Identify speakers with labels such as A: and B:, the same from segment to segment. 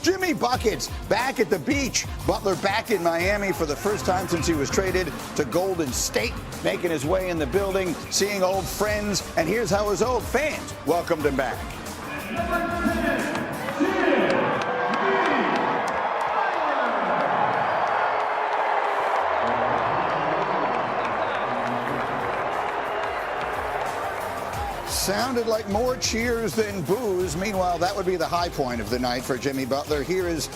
A: Jimmy Buckets back at the beach. Butler back in Miami for the first time since he was traded to Golden State, making his way in the building, seeing old friends, and here's how his old fans welcomed him back. Sounded like more cheers than boos. Meanwhile, that would be the high point of the night for Jimmy Butler. Here is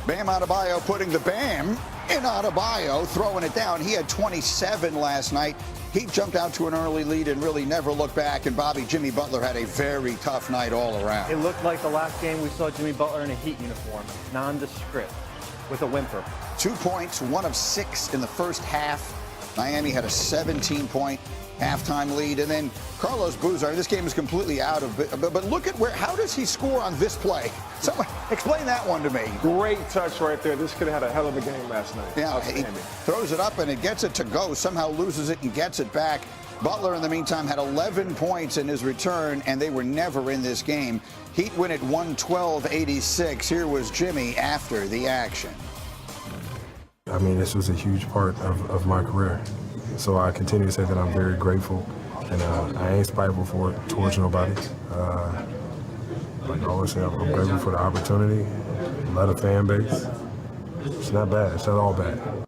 A: Bam Adebayo putting the Bam in Adebayo, throwing it down. He had 27 last night. He jumped out to an early lead and really never looked back. And Bobby, Jimmy Butler had a very tough night all around.
B: It looked like the last game we saw Jimmy Butler in a Heat uniform, nondescript, with a whimper. 2
A: points, 1 of 6 in the first half. Miami had a 17-point halftime lead, and then Carlos Boozer. This game is completely out of it, but look at how does he score on this play? Someone explain that one to me.
C: Great touch right there. This could have had a hell of a game last night.
A: Yeah, he throws it up and it gets it to go, somehow loses it and gets it back. Butler, in the meantime, had 11 points in his return, and they were never in this game. Heat win at 112-86. Here was Jimmy after the action.
D: I mean, this was a huge part of my career. So I continue to say that I'm very grateful, and I ain't spiteful for it towards nobody. Like I always say, I'm grateful for the opportunity, love the fan base. It's not bad. It's not all bad.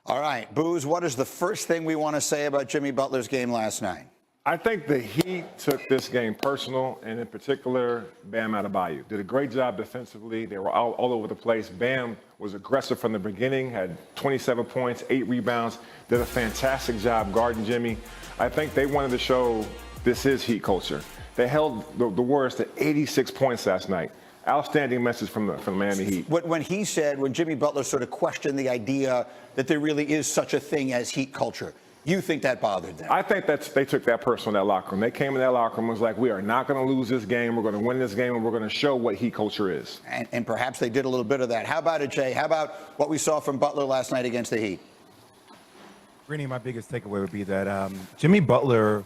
A: All right, Booze, what is the first thing we want to say about Jimmy Butler's game last night?
C: I think the Heat took this game personal, and in particular, Bam Adebayo did a great job defensively. They were all over the place. Bam was aggressive from the beginning, had 27 points, 8 rebounds, did a fantastic job guarding Jimmy. I think they wanted to show this is Heat culture. They held the Warriors to 86 points last night. Outstanding message from the Miami Heat.
A: When Jimmy Butler sort of questioned the idea that there really is such a thing as Heat culture, you think that bothered them?
C: I think they took that personal in that locker room. They came in that locker room and was like, we are not going to lose this game. We're going to win this game, and we're going to show what Heat culture is.
A: And perhaps they did a little bit of that. How about it, Jay? How about what we saw from Butler last night against the Heat?
E: Greeny, my biggest takeaway would be that Jimmy Butler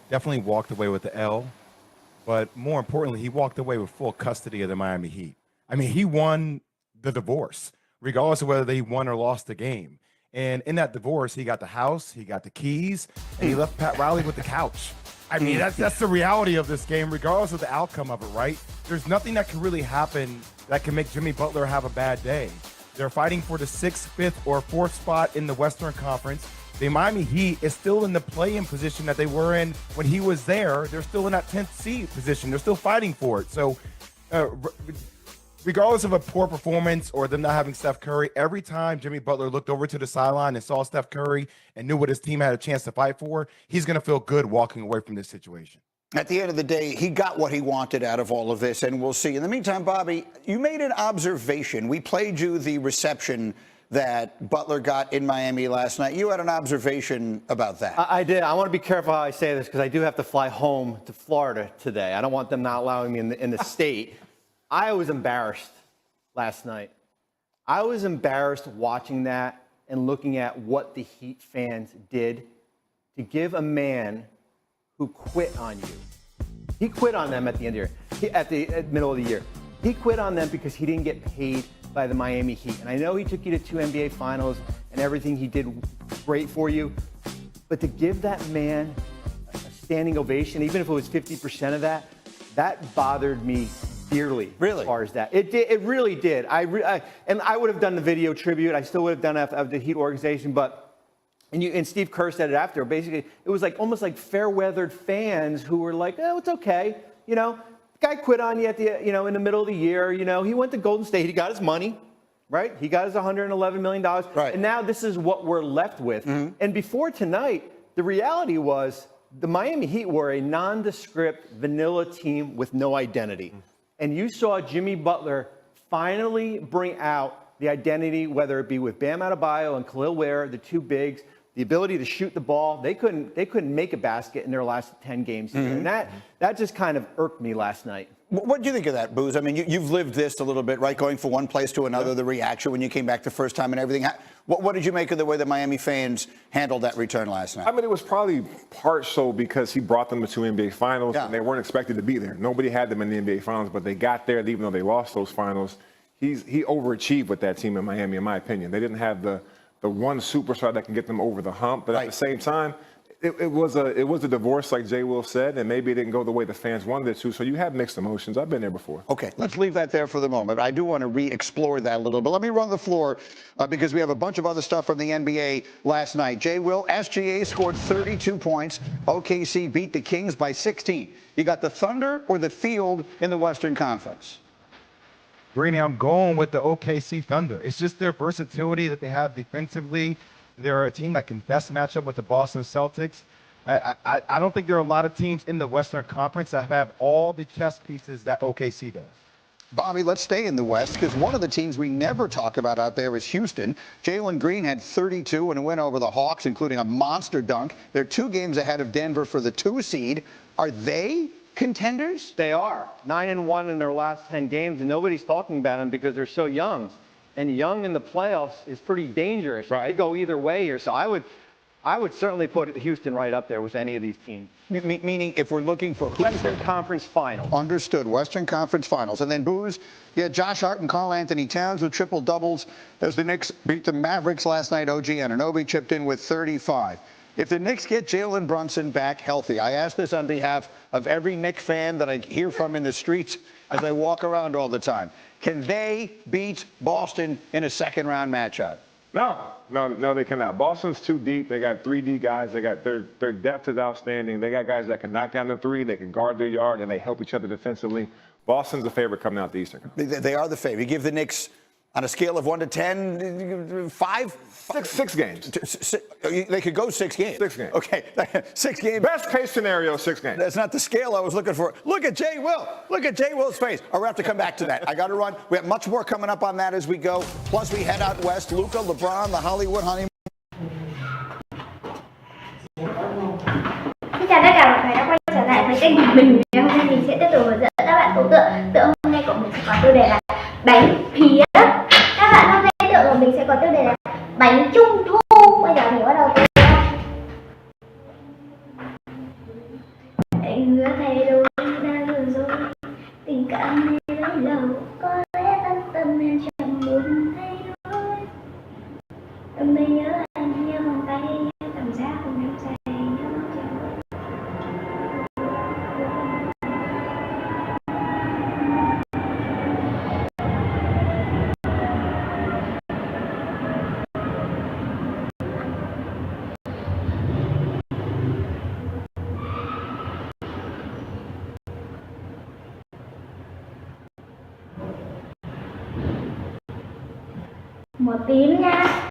E: definitely walked away with the L, but more importantly, he walked away with full custody of the Miami Heat. I mean, he won the divorce, regardless of whether they won or lost the game. And in that divorce, he got the house, he got the keys, and he left Pat Riley with the couch. I mean, that's the reality of this game, regardless of the outcome of it, right? There's nothing that can really happen that can make Jimmy Butler have a bad day. They're fighting for the 6th, 5th, or 4th spot in the Western Conference. The Miami Heat is still in the play-in position that they were in when he was there. They're still in that 10th seed position. They're still fighting for it. So regardless of a poor performance or them not having Steph Curry, every time Jimmy Butler looked over to the sideline and saw Steph Curry and knew what his team had a chance to fight for, he's going to feel good walking away from this situation.
A: At the end of the day, he got what he wanted out of all of this, and we'll see. In the meantime, Bobby, you made an observation. We played you the reception that Butler got in Miami last night. You had an observation about that.
B: I did. I want to be careful how I say this because I do have to fly home to Florida today. I don't want them not allowing me in the state. I was embarrassed last night. I was embarrassed watching that and looking at what the Heat fans did to give a man who quit on you. He quit on them at the end of the year, at the middle of the year. He quit on them because he didn't get paid by the Miami Heat. And I know he took you to 2 NBA finals and everything he did great for you, but to give that man a standing ovation, even if it was 50% of that, that bothered me dearly.
A: Really?
B: As far as that. It really did. And I would have done the video tribute. I still would have done it of the Heat organization, but and Steve Kerr said it after. Basically, it was like almost like fair-weathered fans who were like, "Oh, it's okay." You know, the guy quit on you at the in the middle of the year. You know, he went to Golden State. He got his money, right? He got his $111 million.
A: Right.
B: And now this is what we're left with. Mm-hmm. And before tonight, the reality was the Miami Heat were a nondescript, vanilla team with no identity. Mm-hmm. And you saw Jimmy Butler finally bring out the identity, whether it be with Bam Adebayo and Khalil Ware, the 2 bigs, the ability to shoot the ball. They couldn't make a basket in their last 10 games. Mm-hmm. And that just kind of irked me last night.
A: What do you think of that, Booz? I mean, you've lived this a little bit, right? Going from one place to another, the reaction when you came back the first time and everything. What did you make of the way that Miami fans handled that return last night?
C: I mean, it was probably part so because he brought them to 2 NBA Finals, and they weren't expected to be there. Nobody had them in the NBA Finals, but they got there, even though they lost those finals. He overachieved with that team in Miami, in my opinion. They didn't have the one superstar that can get them over the hump, but at the same time, it was a divorce, like Jay Will said, and maybe it didn't go the way the fans wanted it to. So you have mixed emotions. I've been there before.
A: Okay, let's leave that there for the moment. I do want to re-explore that a little bit. Let me run the floor because we have a bunch of other stuff from the NBA last night. Jay Will, SGA scored 32 points. OKC beat the Kings by 16. You got the Thunder or the Field in the Western Conference?
E: Greeny, I'm going with the OKC Thunder. It's just their versatility that they have defensively. They're a team that can best match up with the Boston Celtics. I don't think there are a lot of teams in the Western Conference that have all the chess pieces that OKC does.
A: Bobby, let's stay in the West because one of the teams we never talk about out there is Houston. Jalen Green had 32 in a win over the Hawks, including a monster dunk. They're 2 games ahead of Denver for the 2 seed. Are they contenders?
B: They are 9-1 in their last 10 games, and nobody's talking about them because they're so young. And young in the playoffs is pretty dangerous. Right. They go either way here. So I would certainly put Houston right up there with any of these teams.
A: Meaning if we're looking for
B: Western Conference Finals.
A: Understood. Western Conference Finals. And then Booz, yeah, Josh Hart and Karl Anthony Towns with triple doubles as the Knicks beat the Mavericks last night. OG Anunoby chipped in with 35. If the Knicks get Jalen Brunson back healthy, I ask this on behalf of every Knicks fan that I hear from in the streets as I walk around all the time. Can they beat Boston in a second-round matchup?
C: No, they cannot. Boston's too deep. They got 3D guys. They got their depth is outstanding. They got guys that can knock down the 3, they can guard their yard, and they help each other defensively. Boston's the favorite coming out the Eastern Conference.
A: They are the favorite. You give the Knicks, on a scale of 1 to 10, 5?
C: 6 games.
A: They could go 6 games.
C: 6 games.
A: Okay, 6 games.
C: Best case scenario, 6 games.
A: That's not the scale I was looking for. Look at Jay Will. Look at Jay Will's face. All right, we have to come back to that. I got to run. We have much more coming up on that as we go. Plus, we head out west. Luka, LeBron, the Hollywood honeymoon.
F: Xin chào tất cả mọi người đã quay trở lại với kênh của mình. Ngày hôm nay mình sẽ tiếp tục hướng dẫn các bạn tố tượng. Tượng hôm nay của mình sẽ có tiêu đề là bánh phía. Các bạn hôm nay tượng của mình sẽ có tiêu đề là bánh trung thu. Bây giờ mình bắt đầu từ anh hứa thay đổi đã lừa dối tình cảm này rất lâu, có lẽ tâm tâm em chẳng muốn thay đổi. Hôm nay nhớ anh như vòng tay, cảm giác cùng em say nhớ chẳng. Màu tím nha.